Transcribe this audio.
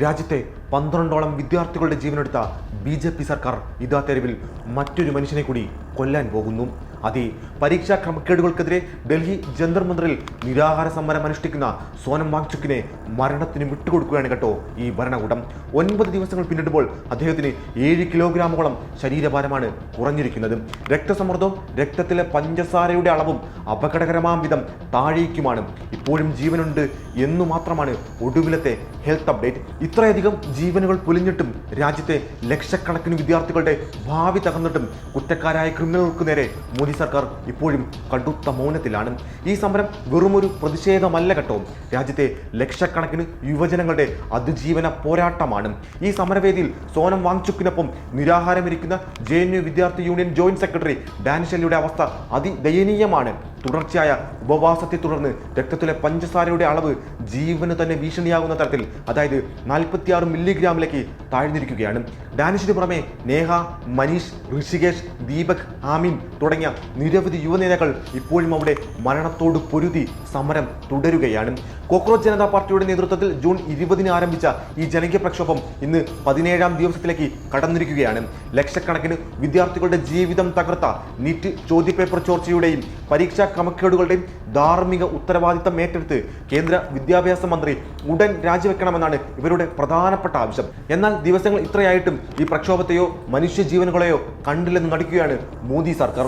രാജ്യത്തെ 12ഓളം വിദ്യാർത്ഥികളുടെ ജീവനെടുത്ത BJP സർക്കാർ ഇതാ തെരുവിൽ മറ്റൊരു മനുഷ്യനെ കൂടി കൊല്ലാൻ പോകുന്നു. അതെ, പരീക്ഷാ ക്രമക്കേടുകൾക്കെതിരെ ഡൽഹി ജന്തർ മന്ദിറിൽ നിരാഹാര സമരം അനുഷ്ഠിക്കുന്ന സോനം വാങ്ചുക്കിനെ മരണത്തിന് വിട്ടുകൊടുക്കുകയാണ് കേട്ടോ ഈ ഭരണകൂടം. 9 ദിവസങ്ങൾ പിന്നിടുമ്പോൾ അദ്ദേഹത്തിന് 7 കിലോഗ്രാമോളം ശരീരഭാരമാണ് കുറഞ്ഞിരിക്കുന്നത്. രക്തസമ്മർദ്ദവും രക്തത്തിലെ പഞ്ചസാരയുടെ അളവും അപകടകരമാം വിധം താഴേക്കുമാണ്. ഇപ്പോഴും ജീവനുണ്ട് എന്നു മാത്രമാണ് ഒടുവിലത്തെ ഹെൽത്ത് അപ്ഡേറ്റ്. ഇത്രയധികം ജീവനുകൾ പൊലിഞ്ഞിട്ടും രാജ്യത്തെ ലക്ഷക്കണക്കിന് വിദ്യാർത്ഥികളുടെ ഭാവി തകർന്നിട്ടും കുറ്റക്കാരായ ക്രിമിനലുകൾക്ക് നേരെ മോദി സർക്കാർ ഇപ്പോഴും കടുത്ത മൗനത്തിലാണ്. ഈ സമരം വെറുമൊരു പ്രതിഷേധമല്ല കേട്ടോ, രാജ്യത്തെ ലക്ഷക്കണക്കിന് യുവജനങ്ങളുടെ അതിജീവന പോരാട്ടമാണ്. ഈ സമരവേദിയിൽ സോനം വാങ്ചുക്കിനൊപ്പം നിരാഹാരമിരിക്കുന്ന JNU വിദ്യാർത്ഥി യൂണിയൻ ജോയിന്റ് സെക്രട്ടറി ഡാനിഷ് അലിയുടെ അവസ്ഥ അതിദയനീയമാണ്. തുടർച്ചയായ ഉപവാസത്തെ തുടർന്ന് രക്തത്തിലെ പഞ്ചസാരയുടെ അളവ് ജീവന് തന്നെ ഭീഷണിയാകുന്ന തരത്തിൽ, അതായത് 46 മില്ലിഗ്രാമിലേക്ക് താഴ്ന്നിരിക്കുകയാണ്. ഡാനിഷിന് പുറമെ നേഹ, മനീഷ്, ഋഷികേഷ്, ദീപക്, ആമീൻ തുടങ്ങിയ നിരവധി യുവനേതാക്കൾ ഇപ്പോഴും അവിടെ മരണത്തോട് പൊരുതി സമരം തുടരുകയാണ്. കോക്രോച്ച് ജനതാ പാർട്ടിയുടെ നേതൃത്വത്തിൽ ജൂൺ 20 ആരംഭിച്ച ഈ ജനകീയ പ്രക്ഷോഭം ഇന്ന് 17ാം ദിവസത്തിലേക്ക് കടന്നിരിക്കുകയാണ്. ലക്ഷക്കണക്കിന് വിദ്യാർത്ഥികളുടെ ജീവിതം തകർത്ത നീറ്റ് ചോദ്യപേപ്പർ ചോർച്ചയുടെയും പരീക്ഷാ ക്രമക്കേടുകളുടെയും ധാർമ്മിക ഉത്തരവാദിത്തം ഏറ്റെടുത്ത് കേന്ദ്ര വിദ്യാഭ്യാസ മന്ത്രി ഉടൻ രാജിവെക്കണമെന്നാണ് ഇവരുടെ പ്രധാനപ്പെട്ട ആവശ്യം. എന്നാൽ ദിവസങ്ങൾ ഇത്രയായിട്ടും ഈ പ്രക്ഷോഭത്തെയോ മനുഷ്യജീവനുകളെയോ കണ്ടില്ലെന്ന് നടിക്കുകയാണ് മോദി സർക്കാർ.